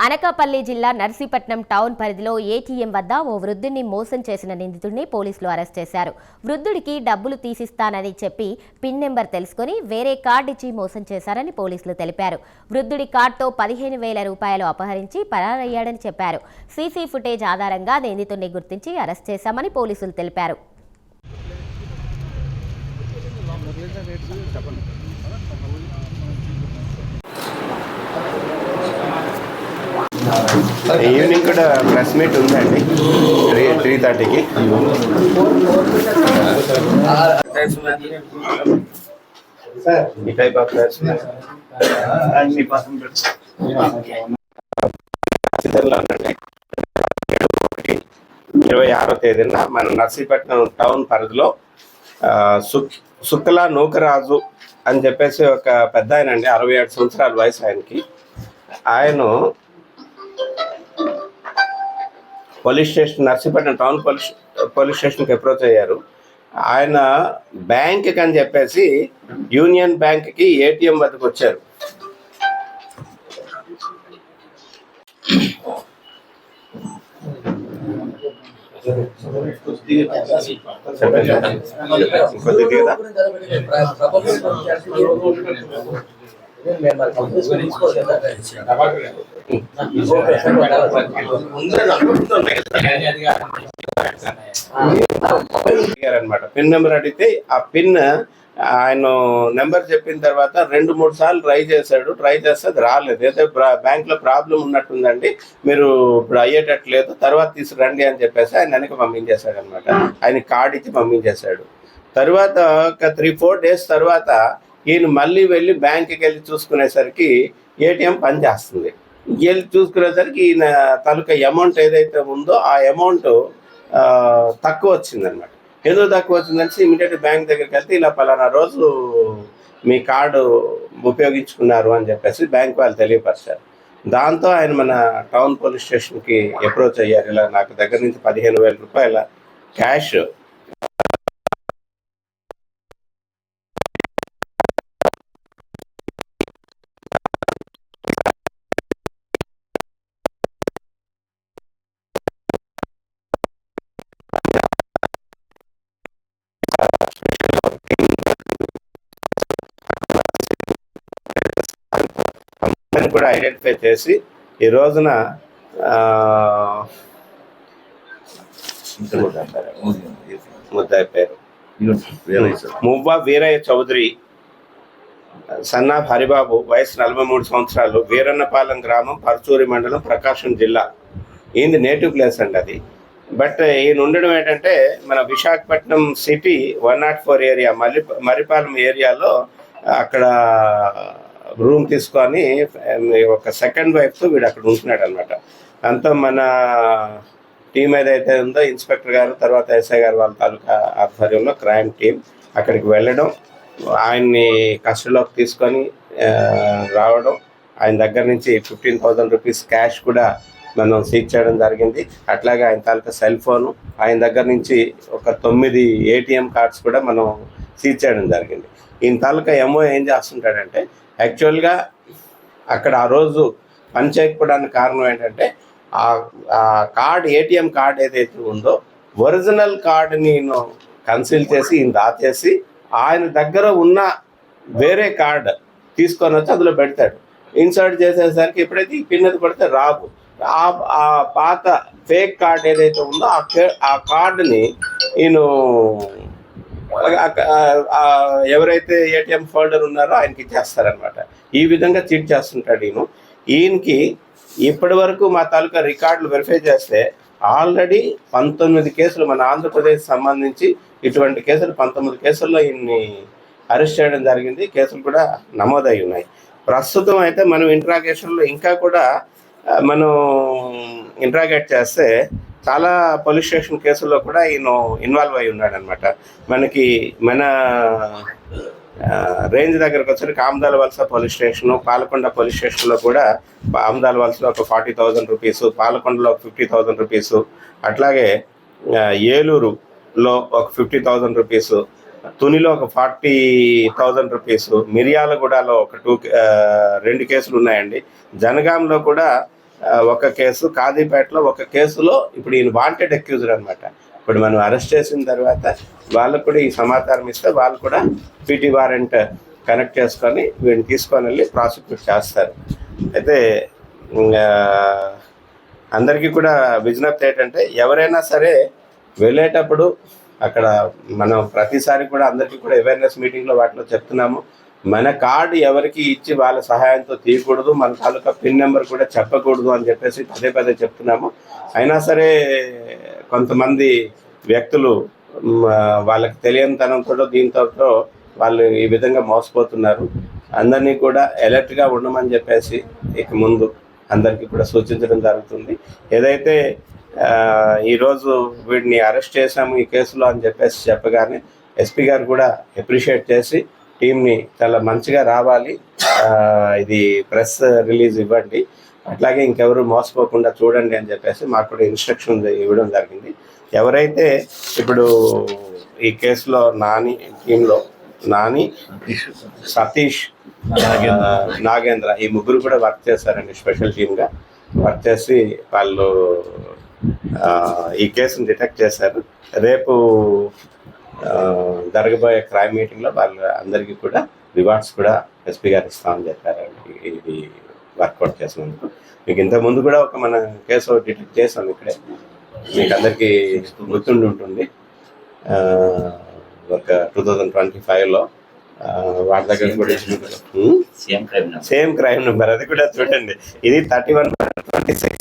అనకాపల్లి జిల్లా నర్సీపట్నం టౌన్ పరిధిలో ఏటీఎం వద్ద ఓ వృద్ధుడిని మోసం చేసిన నిందితుడిని పోలీసులు అరెస్ట్ చేశారు. వృద్ధుడికి డబ్బులు తీసిస్తానని చెప్పి పిన్ నెంబర్ తెలుసుకుని వేరే కార్డు ఇచ్చి మోసం చేశారని పోలీసులు తెలిపారు. వృద్ధుడి కార్డుతో 15,000 రూపాయలు అపహరించి పరారయ్యాడని చెప్పారు. సీసీ ఫుటేజ్ ఆధారంగా నిందితుడిని గుర్తించి అరెస్ట్ చేశామని పోలీసులు తెలిపారు. ఈవినింగ్ కూడా ప్రెస్ మీట్ ఉందండి 3:30కి. ఈ టైప్ ఆఫ్ ప్రెస్ 26వ తేదీన మన నర్సీపట్నం టౌన్ పరిధిలో సుక్కల నూకరాజు అని చెప్పేసి ఒక పెద్ద ఆయన అండి, 67 సంవత్సరాల వయసు ఆయనకి. ఆయన police station Narsipatnam town police స్టేషన్కి అప్రోచ్ అయ్యారు. ఆయన బ్యాంక్కి అని చెప్పేసి యూనియన్ బ్యాంక్కి ఏటీఎం వద్దకు వచ్చారు. అనమాట పిన్ నెంబర్ అడిగితే ఆ పిన్ ఆయన నెంబర్ చెప్పిన తర్వాత 2-3 సార్లు ట్రై చేస్తే అది రాలేదు. అయితే బ్యాంక్ లో ప్రాబ్లం ఉన్నట్టుందండి, మీరు ఇప్పుడు అయ్యేటట్లేదు, తర్వాత తీసుకురండి అని చెప్పేసి ఆయన వెనక పంపించేశాడు అనమాట. ఆయన కార్డు ఇచ్చి పంపించేశాడు. తర్వాత ఒక 3-4 డేస్ తర్వాత ఈయన మళ్ళీ వెళ్ళి బ్యాంక్కి వెళ్ళి చూసుకునేసరికి ఏటీఎం పనిచేస్తుంది. వెళ్ళి చూసుకునేసరికి ఈయన తాలూకా అమౌంట్ ఏదైతే ఉందో ఆ అమౌంట్ తక్కువ వచ్చిందనమాట. ఏదో తక్కువ వచ్చిందని ఇమీడియట్ బ్యాంక్ దగ్గరికి వెళ్తే ఇలా పలానా రోజు మీ కార్డు ఉపయోగించుకున్నారు అని చెప్పేసి బ్యాంక్ వాళ్ళు తెలియపరిచారు. దాంతో ఆయన మన టౌన్ పోలీస్ స్టేషన్కి అప్రోచ్ అయ్యారు. ఇలా నాకు దగ్గర నుంచి 15,000 రూపాయల క్యాష్ కూడా ఐడెంటిఫై చేసి ఈ రోజున ముద్దాయి పేరు మువ్వా వీరయ్య చౌదరి, సన్నా హరిబాబు, వయసు 43 సంవత్సరాలు, వీరన్నపాలెం గ్రామం, పరచూరి మండలం, ప్రకాశం జిల్లా. ఈయన నేటివ్ ప్లేస్ అండి అది. బట్ ఈయన ఉండడం ఏంటంటే మన విశాఖపట్నం సిటీ 104 ఏరియా మరిపాలెం ఏరియాలో అక్కడ రూమ్ తీసుకొని ఒక సెకండ్ వైఫ్తో వీడు అక్కడ ఉంటున్నాడు అనమాట. అంతా మన టీం ఏదైతే ఉందో ఇన్స్పెక్టర్ గారు, తర్వాత ఎస్ఐ గారు వాళ్ళ తాలూకా ఆధ్వర్యంలో క్రైమ్ టీం అక్కడికి వెళ్ళడం, ఆయన్ని కస్టడీలోకి తీసుకొని రావడం, ఆయన దగ్గర నుంచి 15,000 రూపీస్ క్యాష్ కూడా మనం సీజ్ చేయడం జరిగింది. అట్లాగే ఆయన తాలూకా సెల్ ఫోను, ఆయన దగ్గర నుంచి ఒక 9 ఏటీఎం కార్డ్స్ కూడా మనం సీజ్ చేయడం జరిగింది. ఈయన తాలూకా ఎంఓ ఏం చేస్తుంటాడంటే, యాక్చువల్గా అక్కడ ఆ రోజు పని చేయకపోవడానికి కారణం ఏంటంటే ఆ కార్డ్ ఏటీఎం కార్డ్ ఏదైతే ఉందో ఒరిజినల్ కార్డు నేను కన్సిల్ చేసి ఈయన దాచేసి ఆయన దగ్గర ఉన్న వేరే కార్డ్ తీసుకొని వచ్చి అందులో పెడతాడు. ఇన్సర్ట్ చేసేసరికి ఎప్పుడైతే ఈ పిన్ అది పడితే రాదు. ఆ పాత ఫేక్ కార్డ్ ఏదైతే ఉందో ఆ కార్డుని ఈయన ఎవరైతే ఏటీఎం హోల్డర్ ఉన్నారో ఆయనకి ఇచ్చేస్తారనమాట. ఈ విధంగా చీట్ చేస్తుంటాడు ఈయనకి ఇప్పటి వరకు మా తాలూకా రికార్డులు వెరిఫై చేస్తే ఆల్రెడీ 19 కేసులు మన ఆంధ్రప్రదేశ్ సంబంధించి ఇటువంటి కేసులు 19 కేసుల్లో ఈయన్ని అరెస్ట్ చేయడం జరిగింది. కేసులు కూడా నమోదై ఉన్నాయి. ప్రస్తుతం అయితే మనం ఇంట్రాగేషన్లో ఇంకా కూడా మనం ఇంట్రాగేట్ చేస్తే చాలా పోలీస్ స్టేషన్ కేసుల్లో కూడా ఈయన ఇన్వాల్వ్ అయి ఉన్నాడు అనమాట. మనకి మన రేంజ్ దగ్గరకు వచ్చి ఆమదాల వలస పోలీస్ స్టేషను, పాలకొండ పోలీస్ స్టేషన్లో కూడా ఆమదాల వలసలో ఒక 40,000 రూపీసు, పాలకొండలో 50,000 రూపీసు, అట్లాగే ఏలూరులో ఒక 50,000 రూపీసు, తునిలో ఒక 40,000 రూపీసు, మిర్యాలగూడలో ఒక 2 కేసులు ఉన్నాయండి. జనగాంలో కూడా ఒక కేసు, కాజీపేటలో ఒక కేసులో ఇప్పుడు ఈయన వాంటెడ్ అక్యూజ్డ్ అనమాట. ఇప్పుడు మనం అరెస్ట్ చేసిన తర్వాత వాళ్ళకు కూడా ఈ సమాచారం ఇస్తే వాళ్ళు కూడా పీటీ వారెంట్ కనెక్ట్ చేసుకొని వీడిని తీసుకొని వెళ్ళి ప్రాసిక్యూట్ చేస్తారు. అయితే అందరికీ కూడా విజ్ఞప్తి ఏంటంటే ఎవరైనా సరే వెళ్ళేటప్పుడు అక్కడ మనం ప్రతిసారి కూడా అందరికీ కూడా అవేర్నెస్ మీటింగ్లో వాటిలో చెప్తున్నాము, మన కార్డు ఎవరికి ఇచ్చి వాళ్ళ సహాయంతో తీయకూడదు, మన తాలూకా పిన్ నెంబర్ కూడా చెప్పకూడదు అని చెప్పేసి పదే పదే చెప్తున్నాము. అయినా సరే కొంతమంది వ్యక్తులు వాళ్ళకి తెలియనితనంతో దీంతో వాళ్ళు ఈ విధంగా మోసపోతున్నారు. అందరినీ కూడా అలర్ట్గా ఉండమని చెప్పేసి ఇక ముందు అందరికీ కూడా సూచించడం జరుగుతుంది. ఏదైతే ఈరోజు వీడిని అరెస్ట్ చేశాము ఈ కేసులో అని చెప్పేసి చెప్పగానే ఎస్పీ గారు కూడా అప్రిషియేట్ చేసి టీంని చాలా మంచిగా రావాలి, ఇది ప్రెస్ రిలీజ్ ఇవ్వండి, అట్లాగే ఇంకెవరు మోసపోకుండా చూడండి అని చెప్పేసి మాకు కూడా ఇన్స్ట్రక్షన్ ఇవ్వడం జరిగింది. ఎవరైతే ఇప్పుడు ఈ కేసులో టీంలో నాని, సతీష్, నాగేంద్ర ఈ ముగ్గురు కూడా వర్క్ చేశారండి. స్పెషల్ టీమ్గా వర్క్ చేసి వాళ్ళు ఈ కేసును డిటెక్ట్ చేశారు. రేపు జరగబోయే క్రైమ్ మీటింగ్లో వాళ్ళు అందరికీ కూడా రివార్డ్స్ కూడా ఎస్పీ గారు ఇస్తామని చెప్పారండి. ఇది వర్కౌట్ చేసినందుకు. మీకు ఇంతకుముందు కూడా ఒక మన కేసు డిటెక్ట్ చేసాం ఇక్కడే, మీకు అందరికీ గుర్తుండి ఉంటుంది. ఒక 2025లో వాటి దగ్గర కూడా సేమ్ క్రైమ్ నెంబర్, అది కూడా చూడండి. ఇది 31/26